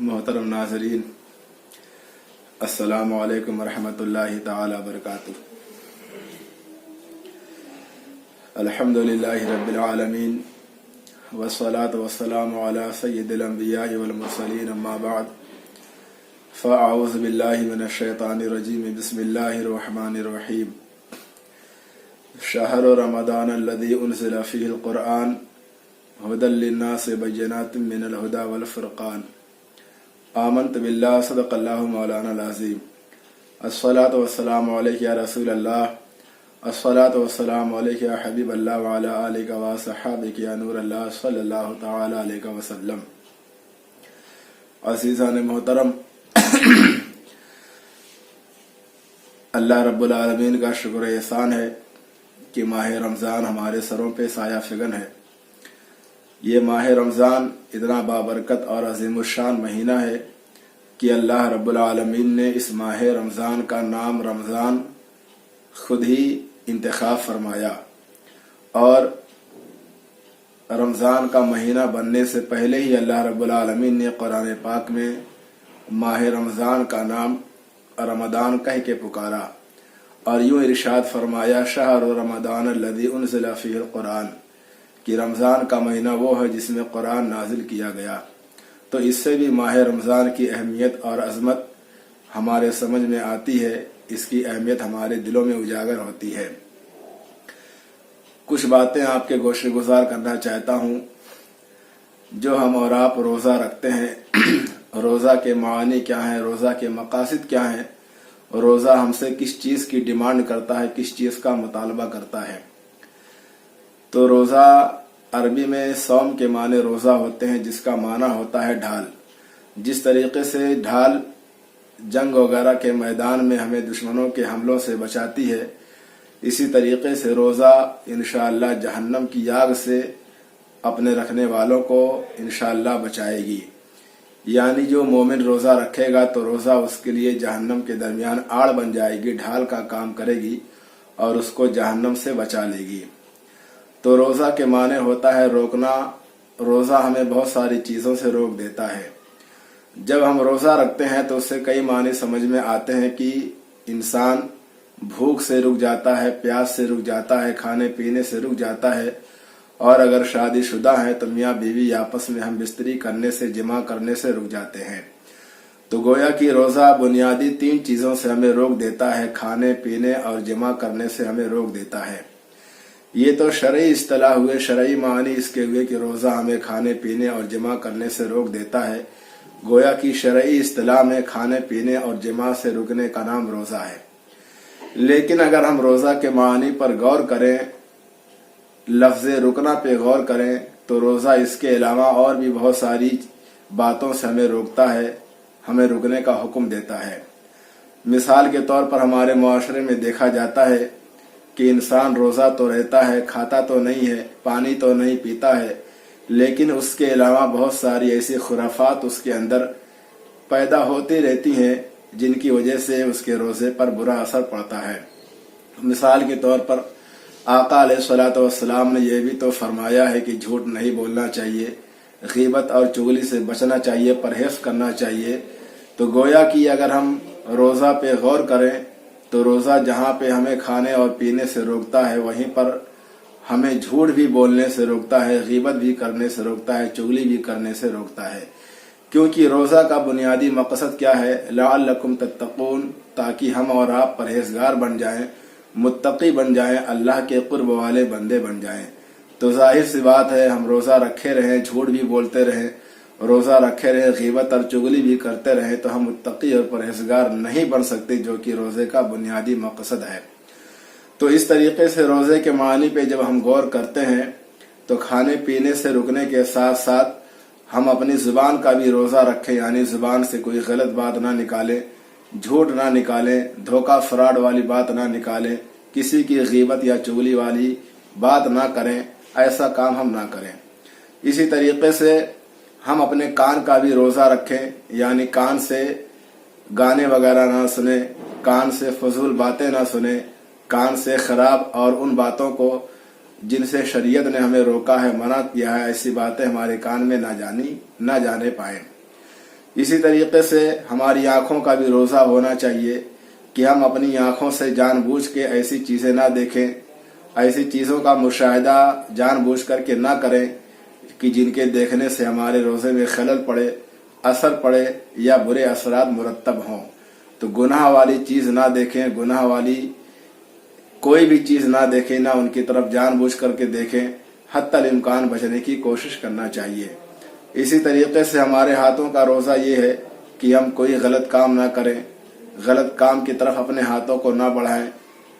मोहतरम नाज़रीन, अस्सलामु अलैकुम वरहमतुल्लाहि ताला वबरकातुह। अल्हम्दुलिल्लाहि रब्बिल आलमीन वस्सलातु वस्सलामु अला सय्यिदिल अंबिया'i वल मुरसलीन, अम्मा बअद, फ़अऊज़ु बिल्लाहि मिनश शैतानिर रजीम, बिस्मिल्लाहिर रहमानिर रहीम। शहरु रमज़ानल्लज़ी उनज़िला फ़ीहिल क़ुरआन हुदल लिन्नासि बय्यिनातिम मिनल हुदा वल फ़ुरक़ान। आमनतु बिल्लाहि सदक़ल्लाहु मौलाना अज़ीम। अस्सलातु वस्सलामु अलैका या रसूलल्लाह, अस्सलातु वस्सलामु अलैका या हबीबल्लाह व अला आलिका व सहाबिका या नूरल्लाह सल्लल्लाहु तआला अलैहि वसल्लम। अज़ीज़ान मोहतरम, अल्लाह रब्बुल आलमीन का शुक्र एहसान है कि माह रमज़ान हमारे सरों पे साया फिगन है। ये माह रमज़ान इतना बाबरकत और अज़ीमुश्शान महीना है कि अल्लाह रब्बुल आलमीन ने इस माह रमज़ान का नाम रमज़ान खुद ही इंतखाब फरमाया। और रमज़ान का महीना बनने से पहले ही अल्लाह रब्बुल आलमीन ने कुरान पाक में माह रमज़ान का नाम रमदान कह के पुकारा और यूं इरशाद फरमाया, शहर रमज़ानल्लज़ी उनज़िला फ़ीहिल क़ुरआन, कि रमज़ान का महीना वो है जिसमें कुरान नाजिल किया गया। तो इससे भी माह रमज़ान की अहमियत और अज़मत हमारे समझ में आती है, इसकी अहमियत हमारे दिलों में उजागर होती है। कुछ बातें आपके गोशे गुजार करना चाहता हूँ। जो हम और आप रोज़ा रखते हैं, रोज़ा के मानी क्या हैं, रोज़ा के मकासद क्या हैं, रोज़ा हमसे किस चीज़ की डिमांड करता है, किस चीज़ का मुतालबा करता है। तो रोज़ा अरबी में सौम के माने रोज़ा होते हैं, जिसका माना होता है ढाल। जिस तरीके से ढाल जंग वगैरह के मैदान में हमें दुश्मनों के हमलों से बचाती है, इसी तरीके से रोज़ा इंशाअल्लाह जहन्नम की आग से अपने रखने वालों को इंशाअल्लाह बचाएगी। यानी जो मोमिन रोज़ा रखेगा तो रोज़ा उसके लिए जहन्नम के दरमियान आड़ बन जाएगी, ढाल का काम करेगी और उसको जहन्नम से बचा लेगी। तो रोज़ा के माने होता है रोकना। रोज़ा हमें बहुत सारी चीज़ों से रोक देता है। जब हम रोज़ा रखते हैं तो उससे कई माने समझ में आते हैं कि इंसान भूख से रुक जाता है, प्यास से रुक जाता है, खाने पीने से रुक जाता है। और अगर शादीशुदा है तो मियाँ बीवी आपस में हम बिस्तरी करने से, जिमा करने से रुक जाते हैं। तो गोया कि रोज़ा बुनियादी 3 चीज़ों से हमें रोक देता है, खाने पीने और जिमा करने से हमें रोक देता है। ये तो शरई इस्तिलाह हुए, शरई मानी इसके हुए कि रोज़ा हमें खाने पीने और जिमा करने से रोक देता है। गोया कि शरई इस्तिलाह में खाने पीने और जिमा से रुकने का नाम रोज़ा है। लेकिन अगर हम रोज़ा के मानी पर गौर करें, लफ्ज़ रुकना पे गौर करें, तो रोज़ा इसके अलावा और भी बहुत सारी बातों से हमें रोकता है, हमें रुकने का हुक्म देता है। मिसाल के तौर पर हमारे मुआशरे में देखा जाता है कि इंसान रोज़ा तो रहता है, खाता तो नहीं है, पानी तो नहीं पीता है, लेकिन उसके अलावा बहुत सारी ऐसी खुराफात उसके अंदर पैदा होती रहती हैं जिनकी वजह से उसके रोज़े पर बुरा असर पड़ता है। मिसाल के तौर पर आका अलैहिस्सलातु वस्सलाम ने यह भी तो फरमाया है कि झूठ नहीं बोलना चाहिए, गीबत और चुगली से बचना चाहिए, परहेज करना चाहिए। तो गोया कि अगर हम रोज़ा पे गौर करें तो रोज़ा जहाँ पे हमें खाने और पीने से रोकता है, वहीं पर हमें झूठ भी बोलने से रोकता है, गीबत भी करने से रोकता है, चुगली भी करने से रोकता है। क्योंकि रोज़ा का बुनियादी मकसद क्या है? लअल्लकुम तत्तकून, ताकि हम और आप परहेजगार बन जाएं, मुत्तकी बन जाएं, अल्लाह के कुर्ब वाले बंदे बन जाएं। तो जाहिर सी बात है, हम रोज़ा रखे रहें, झूठ भी बोलते रहें, रोज़ा रखे रहें, गीबत और चुगली भी करते रहें, तो हम मुत्तकी और परहेजगार नहीं बन सकते, जो कि रोज़े का बुनियादी मकसद है। तो इस तरीके से रोज़े के मानी पे जब हम गौर करते हैं तो खाने पीने से रुकने के साथ साथ हम अपनी ज़ुबान का भी रोज़ा रखें, यानी ज़ुबान से कोई गलत बात ना निकालें, झूठ ना निकालें, धोखा फ्रॉड वाली बात ना निकालें, किसी की गीबत या चुगली वाली बात ना करें, ऐसा काम हम ना करें। इसी तरीके से हम अपने कान का भी रोज़ा रखें, यानी कान से गाने वगैरह ना सुने, कान से फजूल बातें ना सुने, कान से खराब और उन बातों को जिनसे शरीयत ने हमें रोका है, मना किया है, ऐसी बातें हमारे कान में ना जाने पाए। इसी तरीके से हमारी आंखों का भी रोज़ा होना चाहिए कि हम अपनी आंखों से जानबूझ के ऐसी चीज़ें ना देखें, ऐसी चीज़ों का मुशाहिदा जानबूझ करके ना करें कि जिनके देखने से हमारे रोज़े में खलल पड़े, असर पड़े या बुरे असरात मुरतब हों। तो गुनाह वाली चीज़ ना देखें, गुनाह वाली कोई भी चीज़ ना देखें, ना उनकी तरफ जानबूझ करके देखें, हत्तल इम्कान बचने की कोशिश करना चाहिए। इसी तरीके से हमारे हाथों का रोज़ा ये है कि हम कोई गलत काम ना करें, गलत काम की तरफ अपने हाथों को ना बढ़ाएं।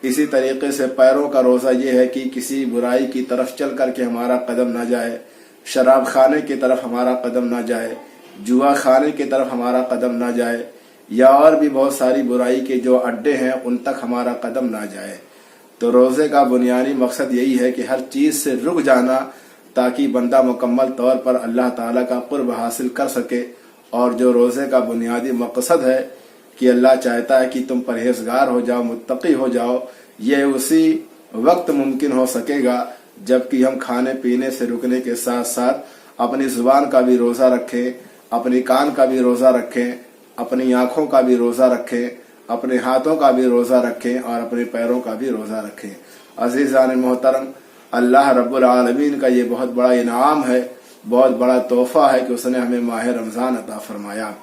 इसी तरीके से पैरों का रोज़ा ये है कि किसी बुराई की तरफ चल करके हमारा कदम ना जाए, शराब खाने की तरफ हमारा कदम ना जाए, जुआ खाने की तरफ हमारा कदम ना जाए, या और भी बहुत सारी बुराई के जो अड्डे हैं उन तक हमारा कदम ना जाए। तो रोज़े का बुनियादी मकसद यही है कि हर चीज़ से रुक जाना, ताकि बंदा मुकम्मल तौर पर अल्लाह ताला का कुर्ब हासिल कर सके। और जो रोज़े का बुनियादी मकसद है कि अल्लाह चाहता है कि तुम परहेजगार हो जाओ, मुत्तकी हो जाओ, ये उसी वक्त मुमकिन हो सकेगा जबकि हम खाने पीने से रुकने के साथ साथ अपनी ज़ुबान का भी रोज़ा रखें, अपनी कान का भी रोज़ा रखें, अपनी आँखों का भी रोज़ा रखें, अपने हाथों का भी रोज़ा रखें और अपने पैरों का भी रोज़ा रखें। अज़ीज़ान मोहतरम, अल्लाह रब्बुल आलमीन का ये बहुत बड़ा इनाम है, बहुत बड़ा तोहफा है कि उसने हमें माह रमज़ान अता फरमाया।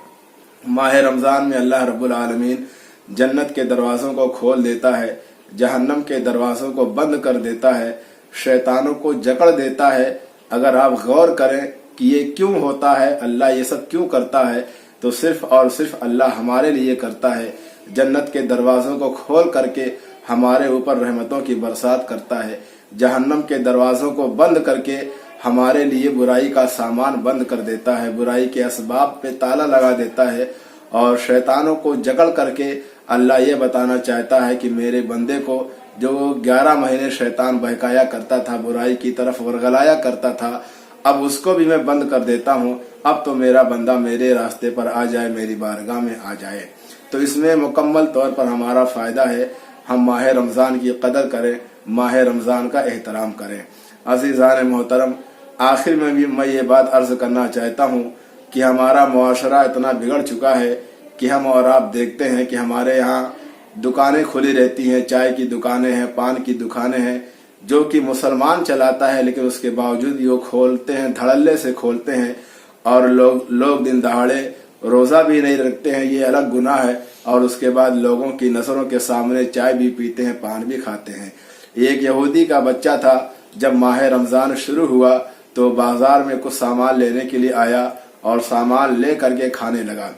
माह रमज़ान में अल्लाह रब्बुल आलमीन जन्नत के दरवाज़ों को खोल देता है, जहन्नम के दरवाज़ों को बंद कर देता है, शैतानों को जकड़ देता है। अगर आप गौर करें कि ये क्यों होता है, अल्लाह ये सब क्यों करता है, तो सिर्फ और सिर्फ अल्लाह हमारे लिए करता है। जन्नत के दरवाज़ों को खोल करके हमारे ऊपर रहमतों की बरसात करता है, जहन्नम के दरवाज़ों को बंद करके हमारे लिए बुराई का सामान बंद कर देता है, बुराई के असबाब पे ताला लगा देता है। और शैतानों को जकड़ करके अल्लाह ये बताना चाहता है कि मेरे बंदे को जो 11 महीने शैतान बहकाया करता था, बुराई की तरफ वरगलाया करता था, अब उसको भी मैं बंद कर देता हूँ। अब तो मेरा बंदा मेरे रास्ते पर आ जाए, मेरी बारगाह में आ जाए। तो इसमें मुकम्मल तौर पर हमारा फ़ायदा है, हम माह रमज़ान की कदर करें, माह रमज़ान का एहतराम करें। अज़ीज़ान मोहतरम, आखिर में भी मैं ये बात अर्ज़ करना चाहता हूँ कि हमारा मुआशरा इतना बिगड़ चुका है कि हम और आप देखते हैं कि हमारे यहाँ दुकानें खुली रहती हैं, चाय की दुकानें हैं, पान की दुकानें हैं, जो कि मुसलमान चलाता है, लेकिन उसके बावजूद ये खोलते हैं, धड़ल्ले से खोलते हैं। और लोग दिन दहाड़े रोज़ा भी नहीं रखते हैं, ये अलग गुनाह है। और उसके बाद लोगों की नज़रों के सामने चाय भी पीते हैं, पान भी खाते हैं। एक यहूदी का बच्चा था, जब माह रमज़ान शुरू हुआ तो बाजार में कुछ सामान लेने के लिए आया और सामान ले करके खाने लगा।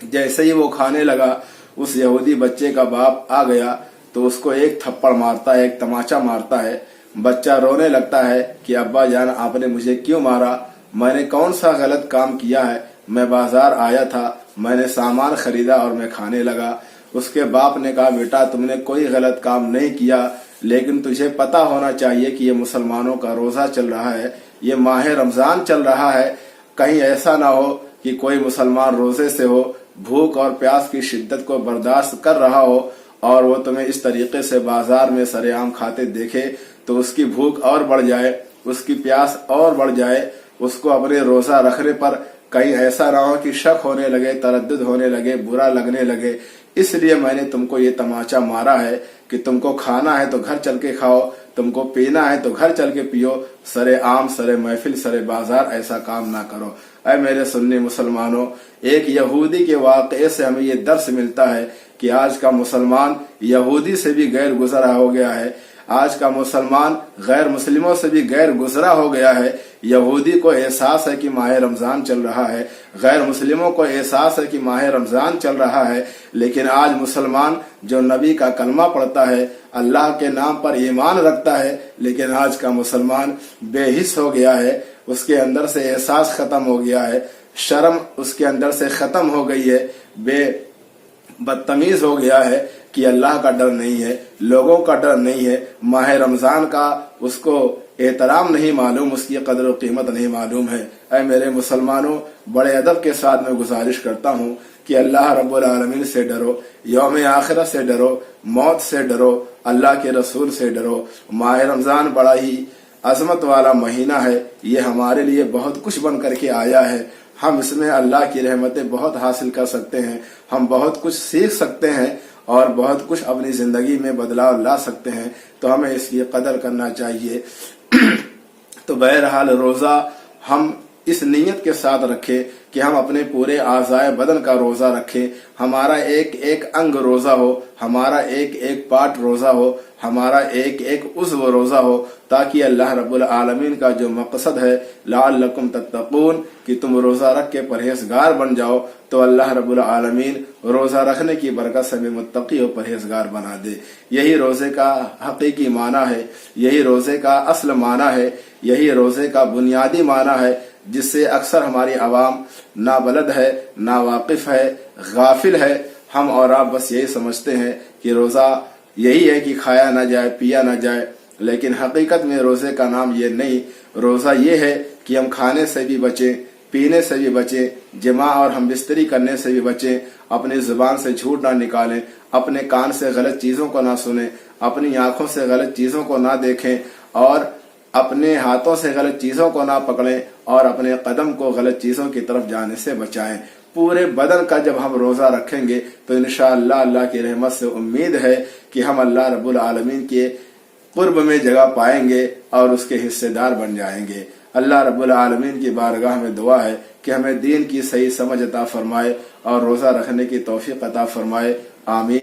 जैसे ही वो खाने लगा, उस यहूदी बच्चे का बाप आ गया तो उसको एक थप्पड़ मारता है, एक तमाचा मारता है। बच्चा रोने लगता है कि अब्बा जान, आपने मुझे क्यों मारा? मैंने कौन सा गलत काम किया है? मैं बाजार आया था, मैंने सामान खरीदा और मैं खाने लगा। उसके बाप ने कहा, बेटा तुमने कोई गलत काम नहीं किया, लेकिन तुझे पता होना चाहिए कि ये मुसलमानों का रोज़ा चल रहा है, ये माह रमज़ान चल रहा है। कहीं ऐसा ना हो कि कोई मुसलमान रोज़े से हो, भूख और प्यास की शिद्दत को बर्दाश्त कर रहा हो और वो तुम्हें इस तरीके से बाजार में सरेआम खाते देखे तो उसकी भूख और बढ़ जाए, उसकी प्यास और बढ़ जाए, उसको अपने रोज़ा रखने पर कहीं ऐसा ना हो कि शक होने लगे, तरद्दुद होने लगे, बुरा लगने लगे। इसलिए मैंने तुमको ये तमाचा मारा है कि तुमको खाना है तो घर चल के खाओ, तुमको पीना है तो घर चल के पियो, सरे आम, सरे महफिल, सरे बाजार ऐसा काम ना करो। ऐ मेरे सुन्नी मुसलमानों, एक यहूदी के वाक़े से हमें ये दर्स मिलता है कि आज का मुसलमान यहूदी से भी गैर गुजरा हो गया है, आज का मुसलमान गैर मुस्लिमों से भी गैर गुजरा हो गया है। यहूदी को एहसास है कि माह रमज़ान चल रहा है, गैर मुस्लिमों को एहसास है कि माह रमज़ान चल रहा है, लेकिन आज मुसलमान जो नबी का कलमा पढ़ता है, अल्लाह के नाम पर ईमान रखता है, लेकिन आज का मुसलमान बेहिस हो गया है, उसके अंदर से एहसास खत्म हो गया है, शर्म उसके अंदर से खत्म हो गई है, बदतमीज हो गया है कि अल्लाह का डर नहीं है, लोगों का डर नहीं है, माह रमज़ान का उसको एहतराम नहीं मालूम, उसकी कदर और कीमत नहीं मालूम है। ऐ मेरे मुसलमानों, बड़े अदब के साथ मैं गुजारिश करता हूँ कि अल्लाह रब्बुल आलमीन से डरो, यौम आखिरत से डरो, मौत से डरो, अल्लाह के रसूल से डरो। माह रमज़ान बड़ा ही अजमत वाला महीना है, ये हमारे लिए बहुत कुछ बन करके आया है। ہم اس میں اللہ کی رحمتیں بہت حاصل کر سکتے ہیں، ہم بہت کچھ سیکھ سکتے ہیں اور بہت کچھ اپنی زندگی میں بدلاؤ لا سکتے ہیں، تو ہمیں اس کی قدر کرنا چاہیے۔ تو بہرحال روزہ ہم اس نیت کے ساتھ رکھیں کہ ہم اپنے پورے اعضائے بدن کا روزہ رکھیں، ہمارا ایک ایک انگ روزہ ہو، ہمارا ایک ایک پارٹ روزہ ہو، ہمارا ایک ایک عضو روزہ ہو، تاکہ اللہ رب العالمین کا جو مقصد ہے لعلکم تتقون کہ تم روزہ رکھ کے پرہیزگار بن جاؤ، تو اللہ رب العالمین روزہ رکھنے کی برکت سے ہمیں متقی و پرہیزگار بنا دے۔ یہی روزے کا حقیقی معنی ہے، یہی روزے کا اصل معنی ہے، یہی روزے کا بنیادی معنی ہے، جس سے اکثر ہماری عوام نابلد ہے، ناواقف ہے، غافل ہے۔ ہم اور آپ بس یہی سمجھتے ہیں کہ روزہ یہی ہے کہ کھایا نہ جائے، پیا نہ جائے، لیکن حقیقت میں روزے کا نام یہ نہیں۔ روزہ یہ ہے کہ ہم کھانے سے بھی بچیں، پینے سے بھی بچیں، جماع اور ہم بستری کرنے سے بھی بچیں، اپنی زبان سے جھوٹ نہ نکالیں، اپنے کان سے غلط چیزوں کو نہ سنیں، اپنی آنکھوں سے غلط چیزوں کو نہ دیکھیں، اور اپنے ہاتھوں سے غلط چیزوں کو نہ پکڑیں، اور اپنے قدم کو غلط چیزوں کی طرف جانے سے بچائیں۔ پورے بدن کا جب ہم روزہ رکھیں گے تو انشاءاللہ اللہ کی رحمت سے امید ہے کہ ہم اللہ رب العالمین کے قرب میں جگہ پائیں گے اور اس کے حصے دار بن جائیں گے۔ اللہ رب العالمین کی بارگاہ میں دعا ہے کہ ہمیں دین کی صحیح سمجھ عطا فرمائے اور روزہ رکھنے کی توفیق عطا فرمائے، آمین۔